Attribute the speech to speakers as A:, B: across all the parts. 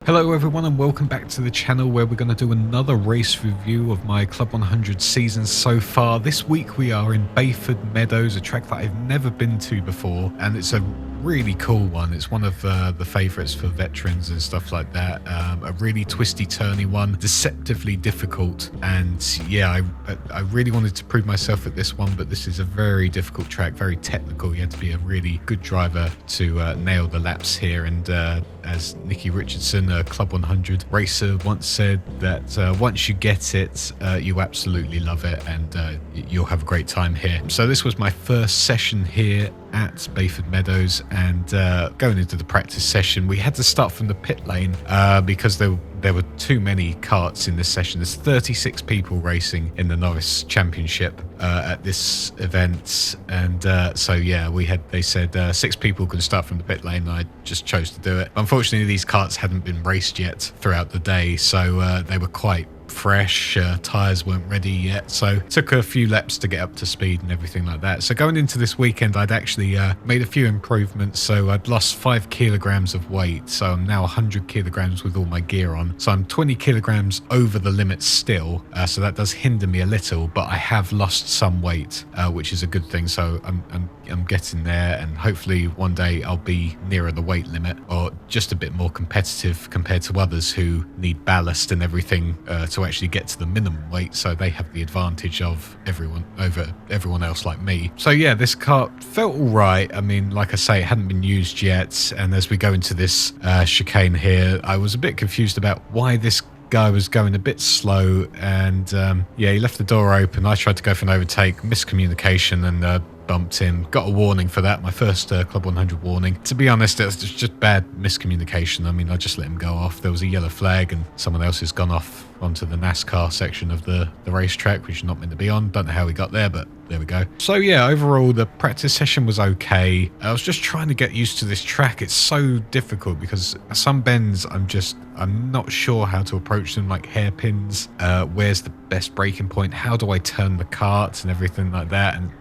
A: Hello everyone and welcome back to the channel where we're going to do another race review of my Club 100 seasons so far. This week we are in Bayford Meadows, a track that I've never been to before, and it's a really cool one. It's one of the favourites for veterans and stuff like that. A really twisty turny one, deceptively difficult, and yeah, I really wanted to prove myself at this one, but this is a very difficult track, very technical. You have to be a really good driver to nail the laps here, and as Nicky Richardson, a Club 100 racer, once said, that once you get it, you absolutely love it, and you'll have a great time here. So this was my first session here at Bayford Meadows, and going into the practice session, we had to start from the pit lane because there were too many karts in this session. There's 36 people racing in the Novice Championship at this event, and so yeah, they said 6 people could start from the pit lane, and I just chose to do it. Unfortunately, these karts hadn't been raced yet throughout the day, so they were quite fresh, tyres weren't ready yet, so it took a few laps to get up to speed and everything like that. So going into this weekend, I'd actually made a few improvements. So I'd lost 5 kilograms of weight, so I'm now 100 kilograms with all my gear on, so I'm 20 kilograms over the limit still, so that does hinder me a little, but I have lost some weight, which is a good thing. So I'm getting there, and hopefully one day I'll be nearer the weight limit, or just a bit more competitive compared to others who need ballast and everything to actually get to the minimum weight, so they have the advantage of everyone else like me. So yeah, this kart felt all right. I mean, like I say, it hadn't been used yet, and as we go into this chicane here, I was a bit confused about why this guy was going a bit slow, and yeah, he left the door open. I tried to go for an overtake, miscommunication, and bumped him. Got a warning for that, my first Club 100 warning. To be honest, it was just bad miscommunication. I mean, I just let him go off. There was a yellow flag, and someone else has gone off onto the NASCAR section of the racetrack, which is not meant to be on. Don't know how we got there, but there we go. So yeah, overall the practice session was okay. I was just trying to get used to this track. It's so difficult because some bends I'm not sure how to approach them, like hairpins. Where's the best braking point? How do I turn the kart and everything like that? And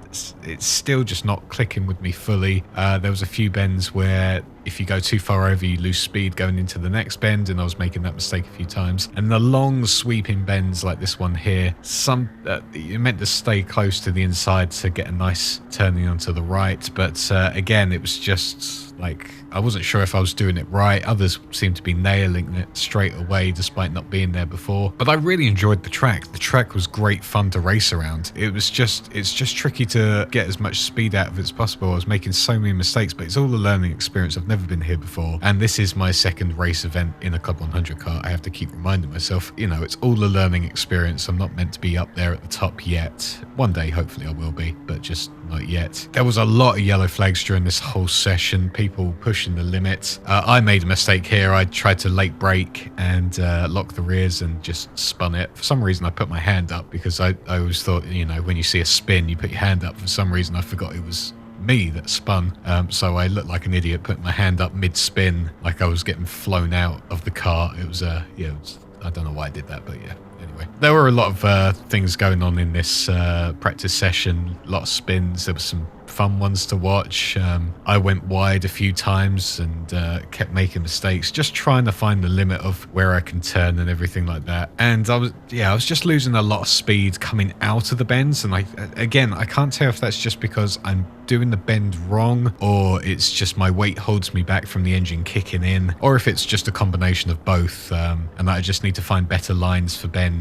A: it's still just not clicking with me fully. There was a few bends where if you go too far over, you lose speed going into the next bend, and I was making that mistake a few times. And the long sweeping bends like this one here, you're meant to stay close to the inside to get a nice turning onto the right, but again, it was just like I wasn't sure if I was doing it right. Others seemed to be nailing it straight away despite not being there before. But I really enjoyed the track. The track was great fun to race around. It's just tricky to get as much speed out of it as possible. I was making so many mistakes, but it's all a learning experience. I've never been here before, and this is my second race event in a Club 100 kart. I have to keep reminding myself, you know, it's all a learning experience. I'm not meant to be up there at the top yet. One day, hopefully I will be, but just not yet. There was a lot of yellow flags during this whole session, people pushing the limit. I made a mistake here. I tried to late brake and lock the rears and just spun it. For some reason I put my hand up, because I always thought, you know, when you see a spin you put your hand up. For some reason I forgot it was me that spun, so I looked like an idiot putting my hand up mid-spin, like I was getting flown out of the car. It was yeah, I don't know why I did that, but yeah. Anyway, there were a lot of things going on in this practice session, a lot of spins. There were some fun ones to watch. I went wide a few times and kept making mistakes, just trying to find the limit of where I can turn and everything like that. And I was just losing a lot of speed coming out of the bends, and I can't tell if that's just because I'm doing the bend wrong, or it's just my weight holds me back from the engine kicking in, or if it's just a combination of both, and I just need to find better lines for bends.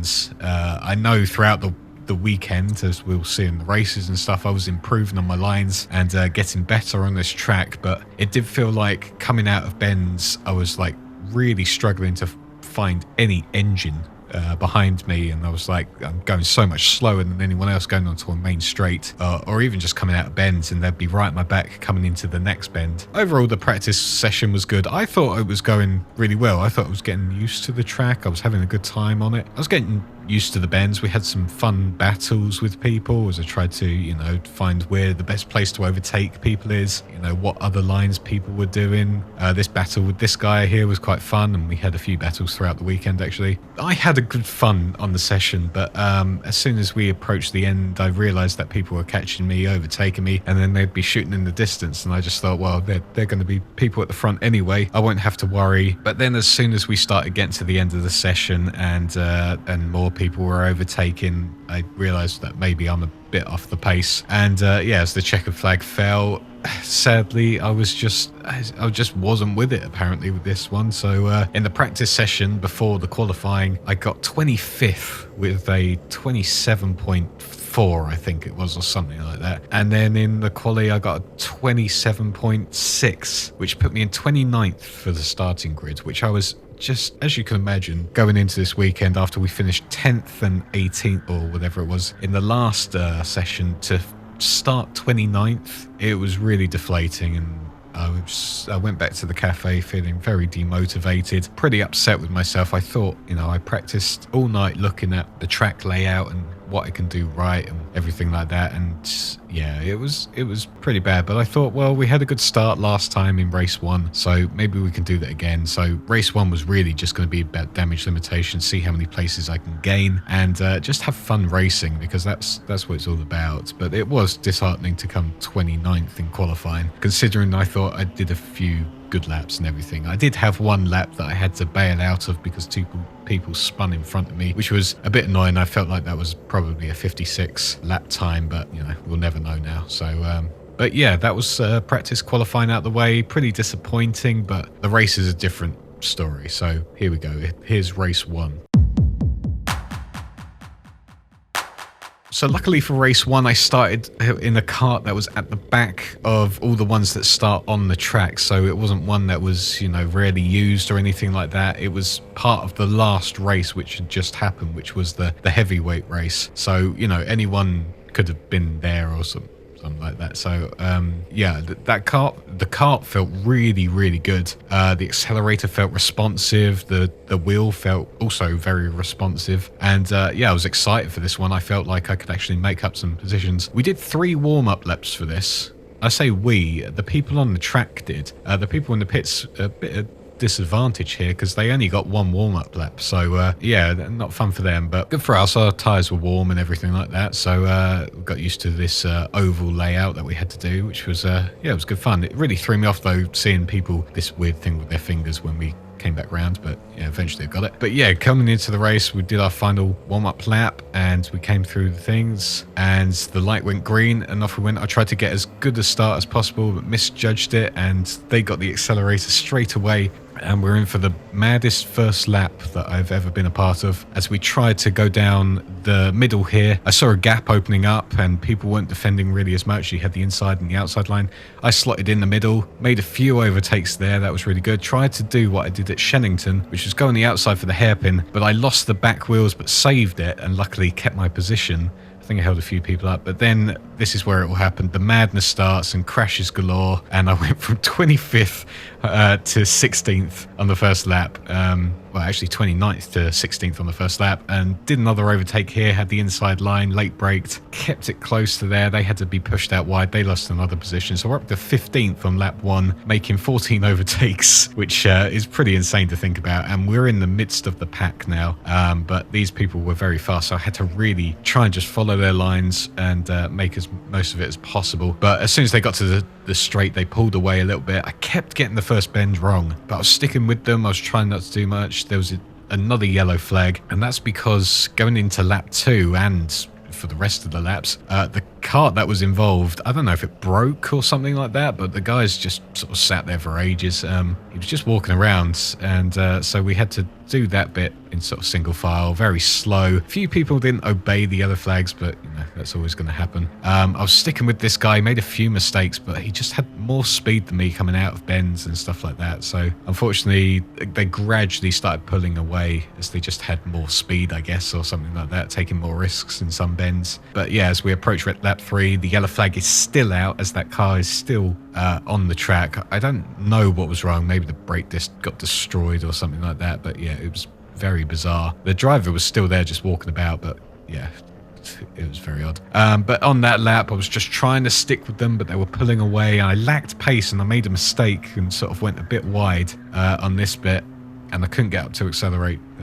A: I know throughout the weekend, as we'll see in the races and stuff, I was improving on my lines and getting better on this track, but it did feel like coming out of bends I was like really struggling to find any engine behind me, and I was like, I'm going so much slower than anyone else going onto a main straight, or even just coming out of bends, and they'd be right at my back coming into the next bend. Overall, the practice session was good. I thought it was going really well. I thought I was getting used to the track. I was having a good time on it. I was getting used to the bends. We had some fun battles with people as I tried to, find where the best place to overtake people is, what other lines people were doing. This battle with this guy here was quite fun, and we had a few battles throughout the weekend, actually. I had a good fun on the session, but as soon as we approached the end, I realised that people were catching me, overtaking me, and then they'd be shooting in the distance, and I just thought, well, they're going to be people at the front anyway. I won't have to worry. But then as soon as we started getting to the end of the session and more people were overtaking, I realised that maybe I'm a bit off the pace. And as the checkered flag fell, sadly, I just wasn't with it apparently with this one. So in the practice session before the qualifying, I got 25th with a 27.4, I think it was, or something like that. And then in the quali, I got a 27.6, which put me in 29th for the starting grid, which I was just, as you can imagine, going into this weekend after we finished 10th and 18th or whatever it was in the last session, to start 29th, it was really deflating, and I went back to the cafe feeling very demotivated, pretty upset with myself. I thought, I practiced all night looking at the track layout and what I can do right and everything like that, and yeah, it was pretty bad. But I thought, well, we had a good start last time in race 1, so maybe we can do that again. So race 1 was really just going to be about damage limitation, see how many places I can gain, and just have fun racing, because that's what it's all about. But it was disheartening to come 29th in qualifying, considering I thought I did a few good laps and everything. I did have one lap that I had to bail out of because two people spun in front of me, which was a bit annoying. I felt like that was probably a 56 lap time, but we'll never know now. So but yeah, that was practice qualifying out the way. Pretty disappointing, but the race is a different story. So here we go. Here's race 1. So luckily for race 1, I started in a kart that was at the back of all the ones that start on the track. So it wasn't one that was, rarely used or anything like that. It was part of the last race, which had just happened, which was the heavyweight race. So, anyone could have been there or something like that. So the kart felt really, really good. The accelerator felt responsive, the wheel felt also very responsive, and I was excited for this one. I felt like I could actually make up some positions. We did 3 warm-up laps for this. I say we, the people on the track did. The people in the pits, a bit of disadvantage here because they only got 1 warm-up lap, so not fun for them, but good for us. Our tyres were warm and everything like that, so we got used to this oval layout that we had to do, which was it was good fun. It really threw me off though, seeing people this weird thing with their fingers when we came back round, but eventually I got it. But coming into the race, we did our final warm-up lap and we came through the things and the light went green and off we went. I tried to get as good a start as possible but misjudged it, and they got the accelerator straight away, and we're in for the maddest first lap that I've ever been a part of. As we tried to go down the middle here, I saw a gap opening up and people weren't defending really as much. You had the inside and the outside line. I slotted in the middle, made a few overtakes there. That was really good. Tried to do what I did at Shenington, which was go on the outside for the hairpin, but I lost the back wheels but saved it and luckily kept my position. I think I held a few people up, but then this is where it will happen. The madness starts and crashes galore, and I went from 25th to 16th on the first lap. Well, actually 29th to 16th on the first lap, and did another overtake here, had the inside line, late braked, kept it close to there. They had to be pushed out wide. They lost another position. So we're up to 15th on lap 1, making 14 overtakes, which is pretty insane to think about. And we're in the midst of the pack now, but these people were very fast, so I had to really try and just follow their lines and make as most of it as possible. But as soon as they got to the straight, they pulled away a little bit. I kept getting the first bend wrong, but I was sticking with them. I was trying not to do much. There was another yellow flag, and that's because going into lap 2 and for the rest of the laps, the kart that was involved, I don't know if it broke or something like that, but the guys just sort of sat there for ages. He was just walking around, and so we had to do that bit in sort of single file, very slow. A few people didn't obey the yellow flags, but that's always going to happen. I was sticking with this guy, made a few mistakes, but he just had more speed than me coming out of bends and stuff like that. So unfortunately, they gradually started pulling away as they just had more speed, I guess, or something like that, taking more risks in some bends. But as we approach lap 3, the yellow flag is still out as that car is still on the track. I don't know what was wrong. Maybe the brake disc got destroyed or something like that, but it was very bizarre. The driver was still there just walking about, but yeah, it was very odd. But on that lap, I was just trying to stick with them, but they were pulling away. I lacked pace and I made a mistake and sort of went a bit wide on this bit, and I couldn't get up to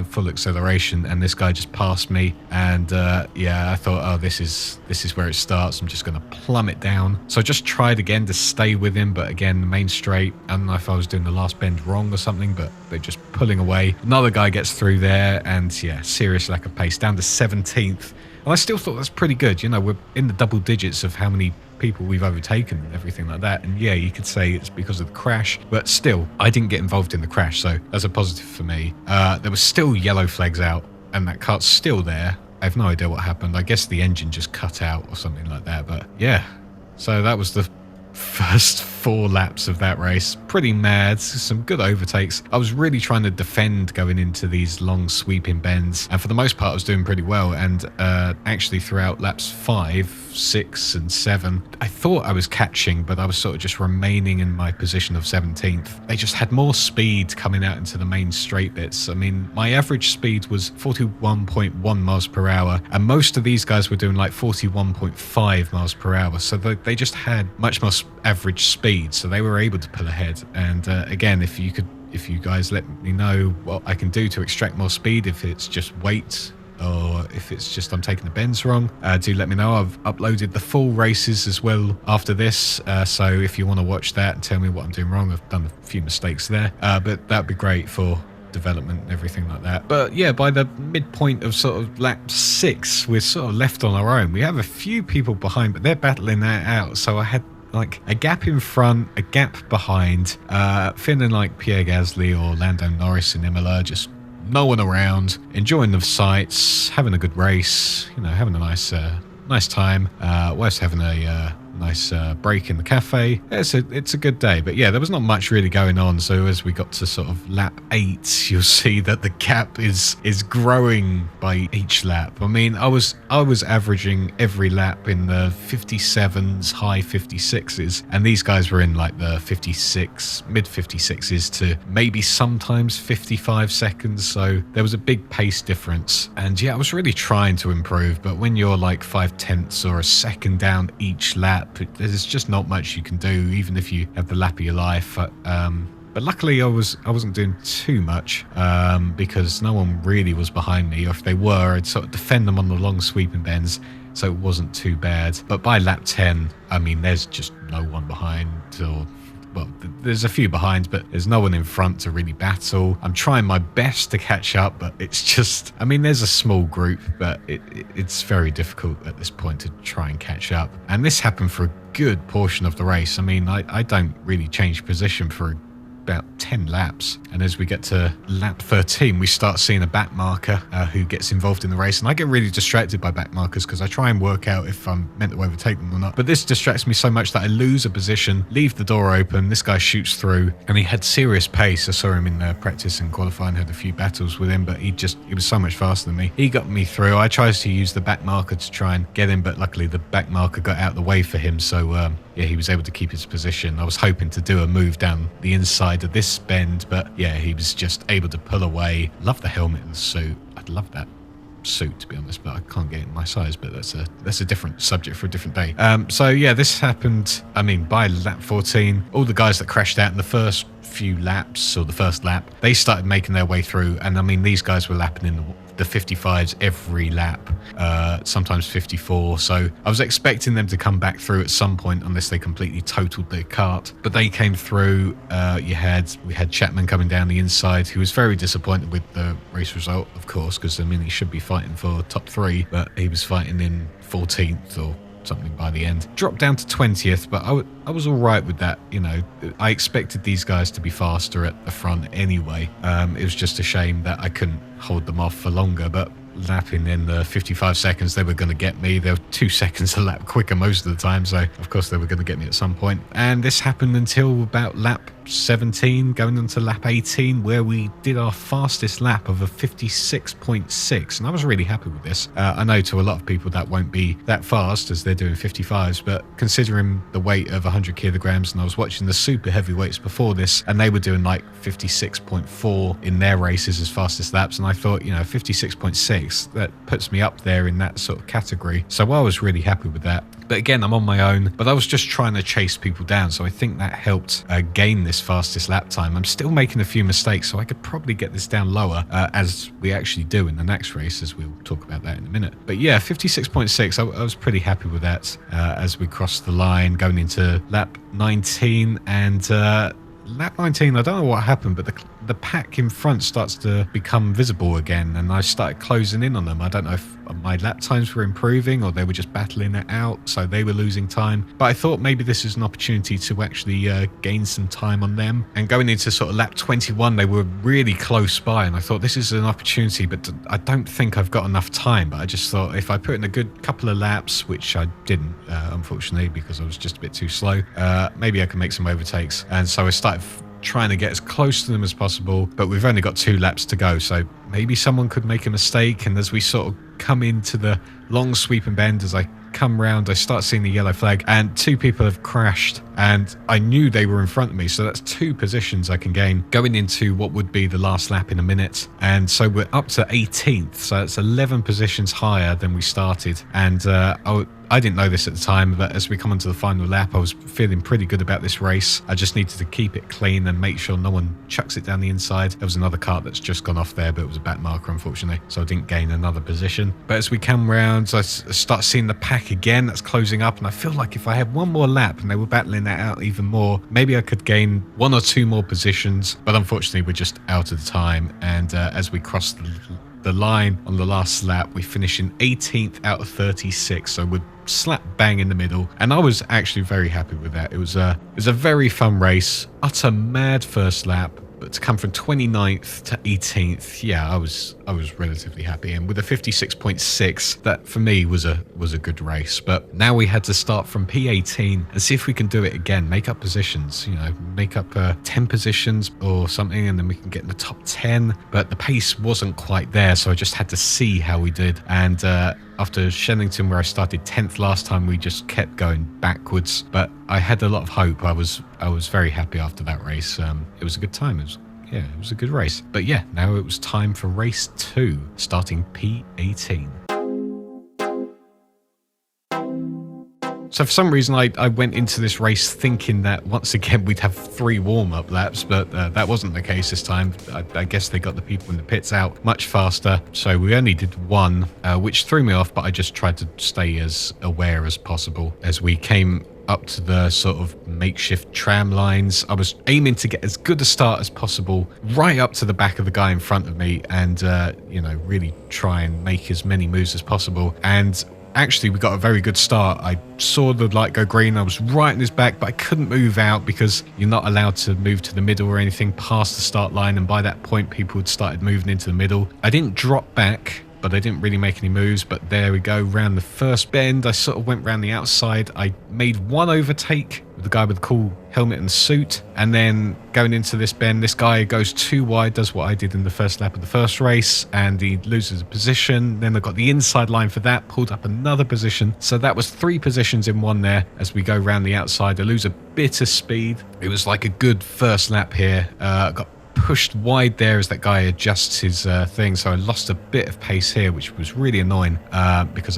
A: full acceleration, and this guy just passed me. And yeah, I thought, oh, this is where it starts. I'm just going to plummet down. So I just tried again to stay with him, but again, the main straight, I don't know if I was doing the last bend wrong or something, but they're just pulling away. Another guy gets through there, and yeah, serious lack of pace, down to 17th. And I still thought that's pretty good. You know, we're in the double digits of how many people we've overtaken and everything like that. And yeah, you could say it's because of the crash, but still, I didn't get involved in the crash, so that's a positive for me. There were still yellow flags out, and that cart's still there. I have no idea what happened. I guess the engine just cut out or something like that, but yeah. So that was the first 4 laps of that race. Pretty mad, some good overtakes. I was really trying to defend going into these long sweeping bends, and for the most part I was doing pretty well. And actually throughout laps 5, 6 and 7, I thought I was catching, but I was sort of just remaining in my position of 17th. They just had more speed coming out into the main straight bits. I mean, my average speed was 41.1 miles per hour, and most of these guys were doing like 41.5 miles per hour, so they just had much more average speed, so they were able to pull ahead. And again, if you guys let me know what I can do to extract more speed, if it's just weight or if it's just I'm taking the bends wrong, do let me know. I've uploaded the full races as well after this, so if you want to watch that and tell me what I'm doing wrong, I've done a few mistakes there, but that'd be great for development and everything like that. But yeah, by the midpoint of sort of lap 6, we're sort of left on our own. We have a few people behind, but they're battling that out, so I had like a gap in front, a gap behind, feeling like Pierre Gasly or Lando Norris in Imola, just no one around, enjoying the sights, having a good race, you know, having a nice time, whilst having a nice break in the cafe. It's a good day. But yeah, there was not much really going on, so as we got to sort of lap 8, you'll see that the gap is growing by each lap. I mean, I was averaging every lap in the 57s, high 56s, and these guys were in like the 56, mid 56s to maybe sometimes 55 seconds, so there was a big pace difference. And yeah, I was really trying to improve, but when you're like 5/10 or a second down each lap, there's just not much you can do, even if you have the lap of your life. But luckily I wasn't doing too much, because no one really was behind me, or if they were, I'd sort of defend them on the long sweeping bends, so it wasn't too bad. But by lap 10, I mean, there's just no one behind, or well, there's a few behind, but there's no one in front to really battle. I'm trying my best to catch up, but it's just, I mean, there's a small group, but it's very difficult at this point to try and catch up. And this happened for a good portion of the race. I mean, I don't really change position for about 10 laps, and as we get to lap 13, we start seeing a back marker who gets involved in the race, and I get really distracted by back markers because I try and work out if I'm meant to overtake them or not, but this distracts me so much that I lose a position, leave the door open, this guy shoots through, and he had serious pace. I saw him in practice and qualifying, had a few battles with him, but he was so much faster than me. He got me through. I tried to use the back marker to try and get him, but luckily the back marker got out of the way for him, so yeah, he was able to keep his position. I was hoping to do a move down the inside of this bend, but yeah, he was just able to pull away. Love the helmet and the suit. I'd love that suit, to be honest, but I can't get it in my size, but that's a different subject for a different day. So yeah, this happened, I mean, by lap 14, all the guys that crashed out in the first few laps, or the first lap, they started making their way through, and I mean, these guys were lapping in the 55s every lap, sometimes 54, so I was expecting them to come back through at some point unless they completely totaled their kart, but they came through. We had Chapman coming down the inside, who was very disappointed with the race result, of course, because I mean, he should be fighting for top 3, but he was fighting in 14th or something by the end. Dropped down to 20th, but I was all right with that. You know, I expected these guys to be faster at the front anyway. It was just a shame that I couldn't hold them off for longer, but lapping in the 55 seconds, they were going to get me. They were 2 seconds a lap quicker most of the time, so of course they were going to get me at some point. And this happened until about lap 17 going into lap 18, where we did our fastest lap of a 56.6, and I was really happy with this. I know to a lot of people that won't be that fast as they're doing 55s, but considering the weight of 100 kilograms, and I was watching the super heavyweights before this, and they were doing like 56.4 in their races as fastest laps, and I thought, 56.6, that puts me up there in that sort of category. So I was really happy with that. But again, I'm on my own, but I was just trying to chase people down, so I think that helped gain this fastest lap time. I'm still making a few mistakes, so I could probably get this down lower, as we actually do in the next race, as we'll talk about that in a minute. But yeah, 56.6, I was pretty happy with that as we crossed the line going into lap 19, and lap 19, I don't know what happened, but the pack in front starts to become visible again, and I started closing in on them. I don't know if my lap times were improving or they were just battling it out, so they were losing time. But I thought maybe this is an opportunity to actually gain some time on them. And going into sort of lap 21, they were really close by, and I thought this is an opportunity, but I don't think I've got enough time. But I just thought if I put in a good couple of laps, which I didn't, unfortunately, because I was just a bit too slow, maybe I can make some overtakes. And so I started trying to get as close to them as possible, but we've only got 2 laps to go, so maybe someone could make a mistake. And as we sort of come into the long sweeping bend, as I come round, I start seeing the yellow flag, and 2 people have crashed, and I knew they were in front of me, so that's 2 positions I can gain going into what would be the last lap in a minute. And so we're up to 18th, so it's 11 positions higher than we started. And I didn't know this at the time, but as we come onto the final lap, I was feeling pretty good about this race. I just needed to keep it clean and make sure no one chucks it down the inside. There was another kart that's just gone off there, but it was a back marker, unfortunately, so I didn't gain another position. But as we come round, I start seeing the pack again that's closing up, and I feel like if I had one more lap and they were battling that out even more, maybe I could gain 1 or 2 more positions. But unfortunately, we're just out of the time. And as we cross the line on the last lap, we finish in 18th out of 36, so we're slap bang in the middle, and I was actually very happy with that. It was a very fun race, utter mad first lap, but to come from 29th to 18th, yeah, I was relatively happy. And with a 56.6, that for me was a good race. But now we had to start from P18 and see if we can do it again, make up positions, make up 10 positions or something, and then we can get in the top 10. But the pace wasn't quite there, so I just had to see how we did. And after Shenington, where I started 10th last time, we just kept going backwards. But I had a lot of hope. I was very happy after that race. It was a good time. It was a good race. But yeah, now it was time for race 2, starting P18. So for some reason, I went into this race thinking that once again we'd have 3 warm-up laps, but that wasn't the case this time. I guess they got the people in the pits out much faster, so we only did 1, which threw me off, but I just tried to stay as aware as possible. As we came up to the sort of makeshift tram lines, I was aiming to get as good a start as possible, right up to the back of the guy in front of me, and really try and make as many moves as possible. And actually, we got a very good start. I saw the light go green. I was right in his back, but I couldn't move out because you're not allowed to move to the middle or anything past the start line. And by that point, people had started moving into the middle. I didn't drop back, but I didn't really make any moves. But there we go. Round the first bend, I sort of went round the outside. I made 1 overtake with the guy with the cool helmet and suit. And then going into this bend, this guy goes too wide, does what I did in the first lap of the first race, and he loses a position. Then I got the inside line for that, pulled up another position. So that was 3 positions in 1 there. As we go round the outside, I lose a bit of speed. It was like a good first lap here. Got pushed wide there as that guy adjusts his thing, so I lost a bit of pace here, which was really annoying because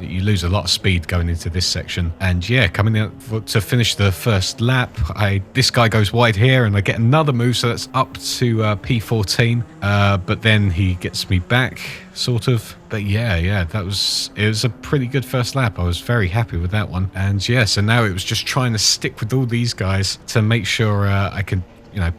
A: you lose a lot of speed going into this section. And yeah, coming out to finish the first lap, this guy goes wide here, and I get another move, so that's up to P14. But then he gets me back, sort of. But yeah, it was a pretty good first lap. I was very happy with that one. And yeah, so now it was just trying to stick with all these guys to make sure I can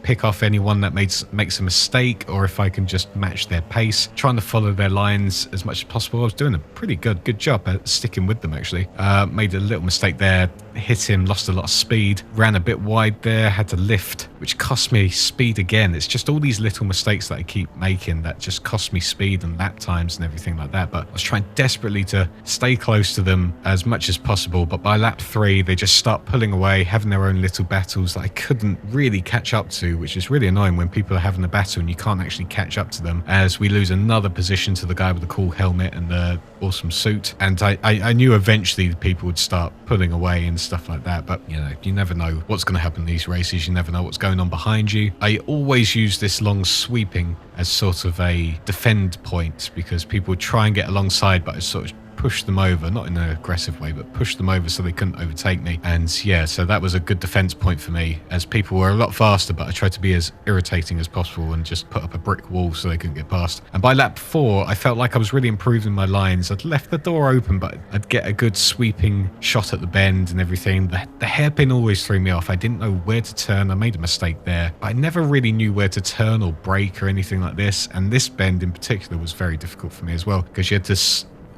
A: pick off anyone that makes a mistake, or if I can just match their pace, trying to follow their lines as much as possible. I was doing a pretty good job at sticking with them, actually. Made a little mistake there. hit him, lost a lot of speed, ran a bit wide there, had to lift, which cost me speed again. It's just all these little mistakes that I keep making that just cost me speed and lap times and everything like that. But I was trying desperately to stay close to them as much as possible, but by lap 3 they just start pulling away, having their own little battles that I couldn't really catch up to, which is really annoying when people are having a battle and you can't actually catch up to them, as we lose another position to the guy with the cool helmet and the awesome suit. And I knew eventually people would start pulling away and stuff like that, but you know, you never know what's going to happen in these races. You never know what's going on behind you. I always use this long sweeping as sort of a defend point, because people would try and get alongside, but I sort of push them over, not in an aggressive way, but push them over so they couldn't overtake me. And yeah, so that was a good defense point for me, as people were a lot faster, but I tried to be as irritating as possible and just put up a brick wall so they couldn't get past. And by lap 4 I felt like I was really improving my lines. I'd left the door open, but I'd get a good sweeping shot at the bend and everything. The hairpin always threw me off. I didn't know where to turn. I made a mistake there, but I never really knew where to turn or brake or anything like this. And this bend in particular was very difficult for me as well, because you had to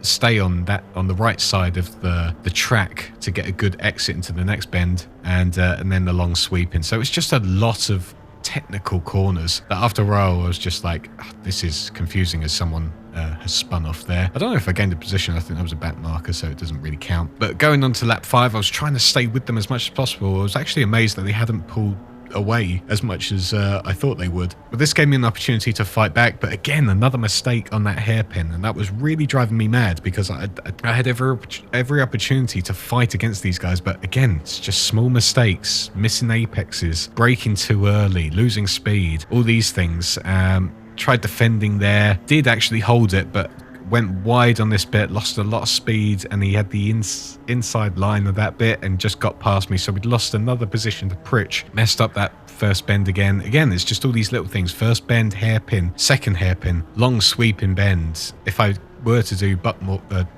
A: stay on the right side of the track to get a good exit into the next bend, and then the long sweeping. So it's just a lot of technical corners that after a while I was just like, oh, this is confusing, as someone has spun off there. I don't know if I gained a position. I think that was a back marker, so it doesn't really count. But going on to lap 5, I was trying to stay with them as much as possible. I was actually amazed that they hadn't pulled away as much as I thought they would. But this gave me an opportunity to fight back, but again, another mistake on that hairpin, and that was really driving me mad, because I had every opportunity to fight against these guys, but again, it's just small mistakes, missing apexes, braking too early, losing speed, all these things. Tried defending there, did actually hold it, but went wide on this bit, lost a lot of speed, and he had the inside line of that bit and just got past me, so we'd lost another position to Pritch. Messed up that first bend again. It's just all these little things. First bend, hairpin, second hairpin, long sweeping bends. If I were to do Bayford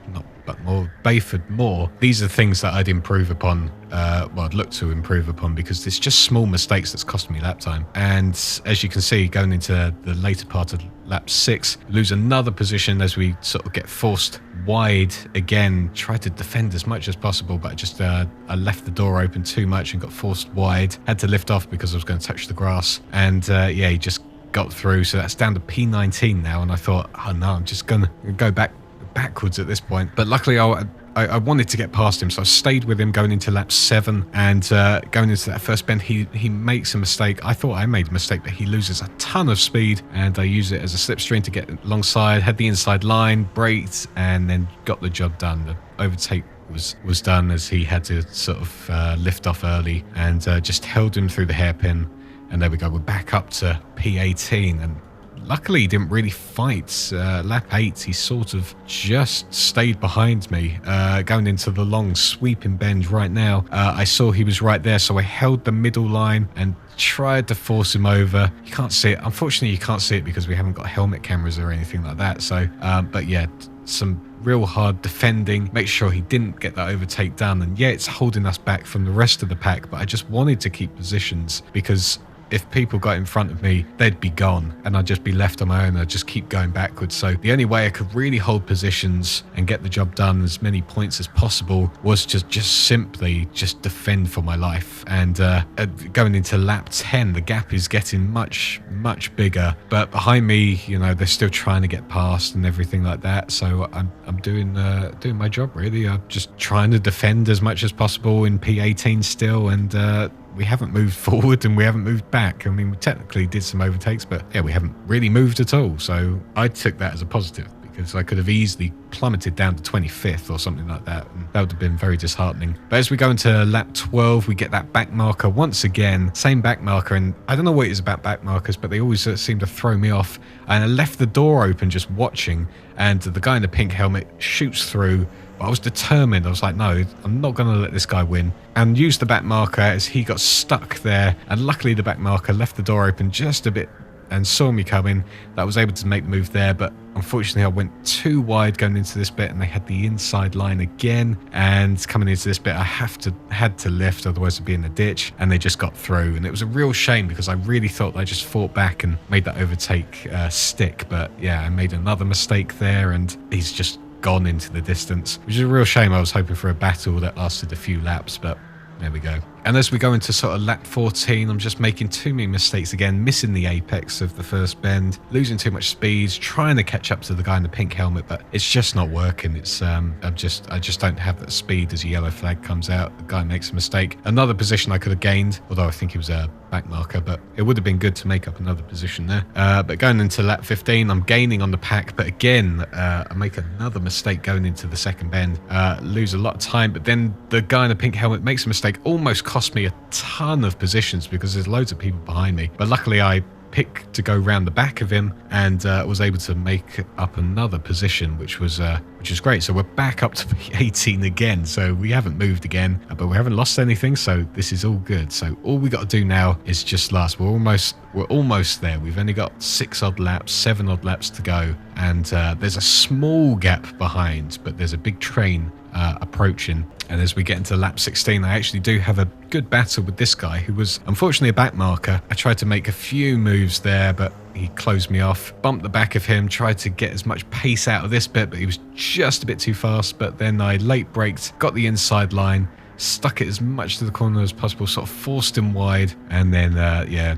A: more, these are things that I'd improve upon, I'd look to improve upon, because it's just small mistakes that's cost me lap time. And as you can see, going into the later part of lap 6, lose another position as we sort of get forced wide again. Tried to defend as much as possible, but I left the door open too much and got forced wide. Had to lift off because I was going to touch the grass, and yeah, he just got through. So that's down to P19 now, and I thought, oh no, I'm just gonna go backwards at this point. But luckily I wanted to get past him, so I stayed with him going into lap 7, and going into that first bend, he makes a mistake. I thought I made a mistake, but he loses a ton of speed, and I use it as a slipstream to get alongside, had the inside line, braked, and then got the job done. The overtake was done, as he had to sort of lift off early, and just held him through the hairpin. And there we go, we're back up to P18, and luckily he didn't really fight. Lap 8, he sort of just stayed behind me, going into the long sweeping bend right now. I saw he was right there, so I held the middle line and tried to force him over. You can't see it. Unfortunately, you can't see it because we haven't got helmet cameras or anything like that. So, but yeah, some real hard defending, make sure he didn't get that overtake done. And yeah, it's holding us back from the rest of the pack, but I just wanted to keep positions, because if people got in front of me, they'd be gone and I'd just be left on my own. I'd just keep going backwards. So the only way I could really hold positions and get the job done, as many points as possible, was just simply defend for my life. And going into lap 10, the gap is getting much bigger, but behind me, you know, they're still trying to get past and everything like that. So I'm doing my job really. I'm just trying to defend as much as possible in P18 still, and we haven't moved forward and we haven't moved back. I mean, we technically did some overtakes, but yeah, we haven't really moved at all. So I took that as a positive, because I could have easily plummeted down to 25th or something like that, and that would have been very disheartening. But as we go into lap 12, we get that back marker once again, same back marker, and I don't know what it is about back markers, but they always seem to throw me off. And I left the door open just watching, and the guy in the pink helmet shoots through. But I was determined. I was like, no, I'm not going to let this guy win, and used the back marker as he got stuck there. And luckily the back marker left the door open just a bit and saw me coming. That I was able to make the move there, but unfortunately I went too wide going into this bit, and they had the inside line again. And coming into this bit, I had to lift, otherwise I'd be in the ditch, and they just got through. And it was a real shame, because I really thought I just fought back and made that overtake stick. But yeah, I made another mistake there, and he's just gone into the distance, which is a real shame. I was hoping for a battle that lasted a few laps, but There we go. And as we go into sort of lap 14, I'm just making too many mistakes again, missing the apex of the first bend, losing too much speed, trying to catch up to the guy in the pink helmet, but it's just not working. It's I just don't have that speed as a yellow flag comes out. The guy makes a mistake. Another position I could have gained, although I think it was a back marker, but it would have been good to make up another position there. But going into lap 15, I'm gaining on the pack, but again, I make another mistake going into the second bend, lose a lot of time, but then the guy in the pink helmet makes a mistake, almost cost me a ton of positions because there's loads of people behind me, but luckily I picked to go round the back of him and was able to make up another position, which is great. So we're back up to P18 again, so we haven't moved again, but we haven't lost anything, so this is all good. So all we got to do now is just last. We're almost there. We've only got 7 odd laps to go, and there's a small gap behind, but there's a big train approaching. And as we get into lap 16, I actually do have a good battle with this guy who was unfortunately a back marker. I tried to make a few moves there, but he closed me off, bumped the back of him, tried to get as much pace out of this bit, but he was just a bit too fast. But then I late braked, got the inside line, stuck it as much to the corner as possible, sort of forced him wide, and then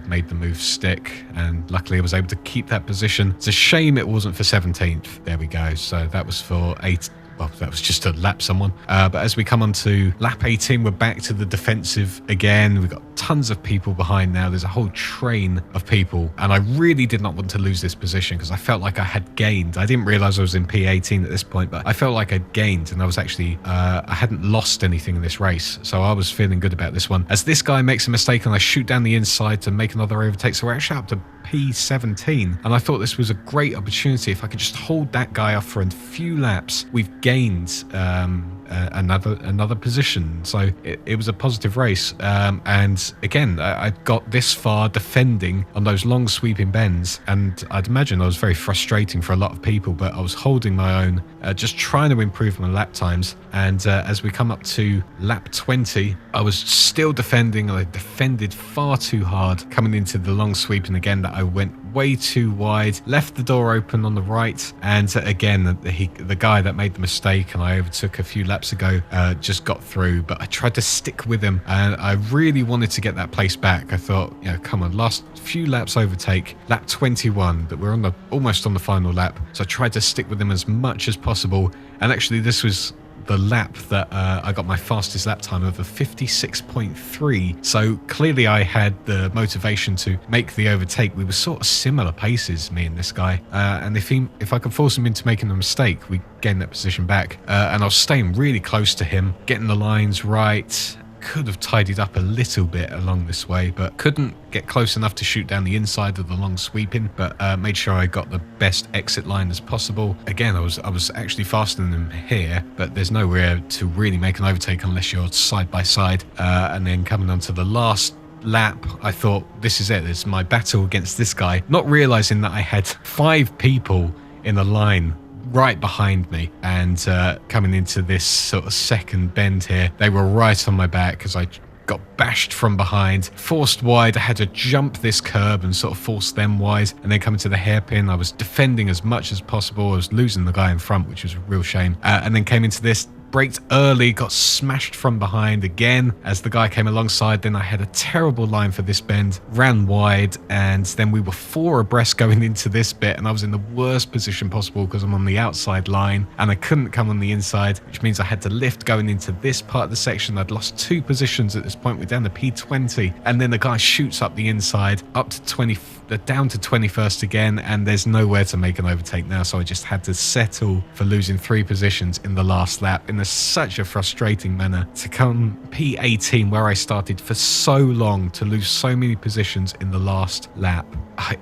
A: made the move stick, and luckily I was able to keep that position. It's a shame it wasn't for 17th. There we go. So that was for 8. Well, that was just to lap someone. But as we come on to lap 18, we're back to the defensive again. We've got tons of people behind now. There's a whole train of people. And I really did not want to lose this position because I felt like I had gained. I didn't realize I was in P18 at this point, but I felt like I'd gained, and I was actually, I hadn't lost anything in this race. So I was feeling good about this one. As this guy makes a mistake and I shoot down the inside to make another overtake. So we're actually up to P17, and I thought this was a great opportunity. If I could just hold that guy off for a few laps, we've gained another position. So it was a positive race, and again I got this far defending on those long sweeping bends, and I'd imagine I was very frustrating for a lot of people, but I was holding my own, just trying to improve my lap times. And as we come up to lap 20, I was still defending. I defended far too hard coming into the long sweeping again, that I went way too wide, left the door open on the right, and again the guy that made the mistake and I overtook a few laps ago just got through, but I tried to stick with him, and I really wanted to get that place back. I thought, come on, last few laps overtake, lap 21, that we're almost on the final lap, so I tried to stick with him as much as possible. And actually this was the lap that I got my fastest lap time of a 56.3. So clearly I had the motivation to make the overtake. We were sort of similar paces, me and this guy. And if I could force him into making a mistake, we gained that position back. And I was staying really close to him, getting the lines right. Could have tidied up a little bit along this way, but couldn't get close enough to shoot down the inside of the long sweeping, but made sure I got the best exit line as possible. Again, I was actually faster than him here, but there's nowhere to really make an overtake unless you're side by side. And then coming on to the last lap, I thought, this is it. This is my battle against this guy, not realizing that I had 5 people in a line right behind me, and coming into this sort of second bend here, they were right on my back because I got bashed from behind, forced wide. I had to jump this curb and sort of force them wide, and then coming to the hairpin, I was defending as much as possible. I was losing the guy in front, which was a real shame, and then came into this, braked early, got smashed from behind again as the guy came alongside. Then I had a terrible line for this bend, ran wide, and then we were 4 abreast going into this bit, and I was in the worst position possible because I'm on the outside line and I couldn't come on the inside, which means I had to lift going into this part of the section. I'd lost 2 positions at this point. We're down to P20, and then the guy shoots up the inside up to 20, down to 21st again, and there's nowhere to make an overtake now, so I just had to settle for losing 3 positions in the last lap in such a frustrating manner, to come P18 where I started for so long, to lose so many positions in the last lap.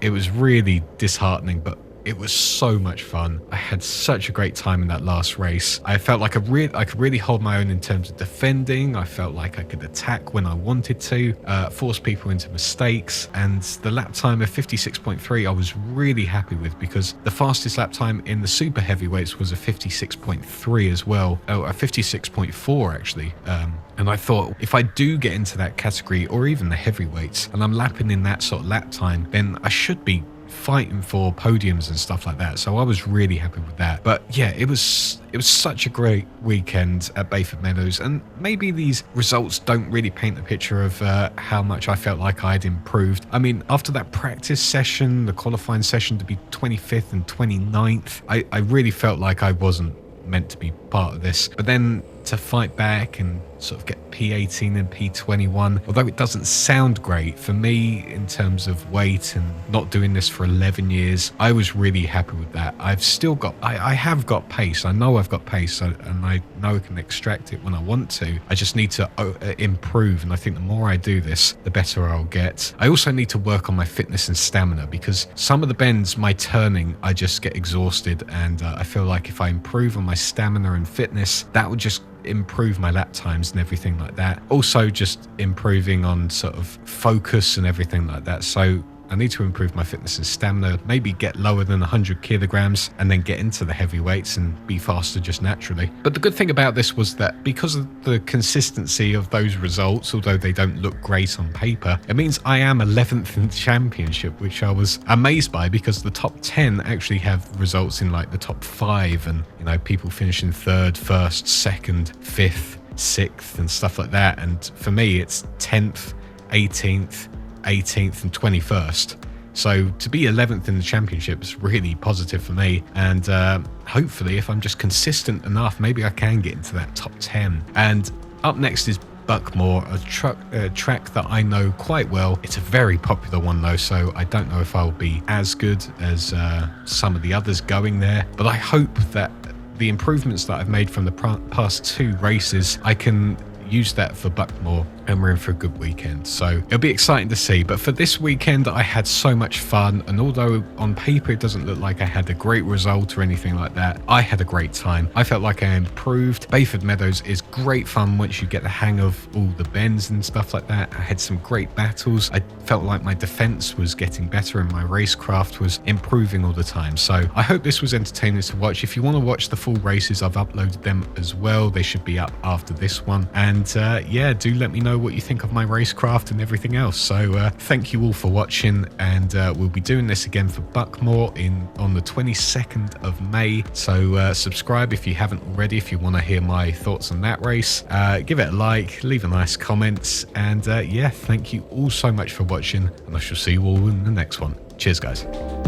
A: It was really disheartening, but it was so much fun. I had such a great time in that last race. I felt like I could really hold my own in terms of defending. I felt like I could attack when I wanted to, force people into mistakes, and the lap time of 56.3 I was really happy with, because the fastest lap time in the super heavyweights was a 56.3 as well, a 56.4 actually. And I thought, if I do get into that category, or even the heavyweights, and I'm lapping in that sort of lap time, then I should be fighting for podiums and stuff like that. So I was really happy with that. But yeah, it was such a great weekend at Bayford Meadows, and maybe these results don't really paint the picture of how much I felt like I'd improved. I mean, after that practice session, the qualifying session, to be 25th and 29th, I really felt like I wasn't meant to be part of this. But then to fight back and sort of get P18 and P21, although it doesn't sound great for me in terms of weight and not doing this for 11 years, I was really happy with that. I've still got, I have got pace. I know I've got pace, and I know I can extract it when I want to. I just need to improve, and I think the more I do this, the better I'll get. I also need to work on my fitness and stamina, because some of the bends, my turning, I just get exhausted, and I feel like if I improve on my stamina and fitness, that would just improve my lap times and everything like that. Also just improving on sort of focus and everything like that. So I need to improve my fitness and stamina, maybe get lower than 100 kilograms and then get into the heavyweights and be faster just naturally. But the good thing about this was that because of the consistency of those results, although they don't look great on paper, it means I am 11th in the championship, which I was amazed by, because the top 10 actually have results in like the top 5, and you know, people finishing 3rd, 1st, 2nd, 5th, 6th and stuff like that. And for me, it's 10th, 18th, 18th and 21st. So to be 11th in the championship is really positive for me, and hopefully if I'm just consistent enough, maybe I can get into that top 10. And up next is Buckmore, a track that I know quite well. It's a very popular one though, so I don't know if I'll be as good as some of the others going there, but I hope that the improvements that I've made from the past 2 races, I can use that for Buckmore, and we're in for a good weekend. So it'll be exciting to see. But for this weekend, I had so much fun, and although on paper it doesn't look like I had a great result or anything like that, I had a great time. I felt like I improved. Bayford Meadows is great fun once you get the hang of all the bends and stuff like that. I had some great battles. I felt like my defense was getting better and my racecraft was improving all the time. So I hope this was entertaining to watch. If you want to watch the full races, I've uploaded them as well. They should be up after this one. And yeah, do let me know what you think of my racecraft and everything else. So thank you all for watching, and we'll be doing this again for Buckmore on the 22nd of May. So subscribe if you haven't already, if you want to hear my thoughts on that race. Give it a like, leave a nice comment, and yeah, thank you all so much for watching, and I shall see you all in the next one. Cheers guys.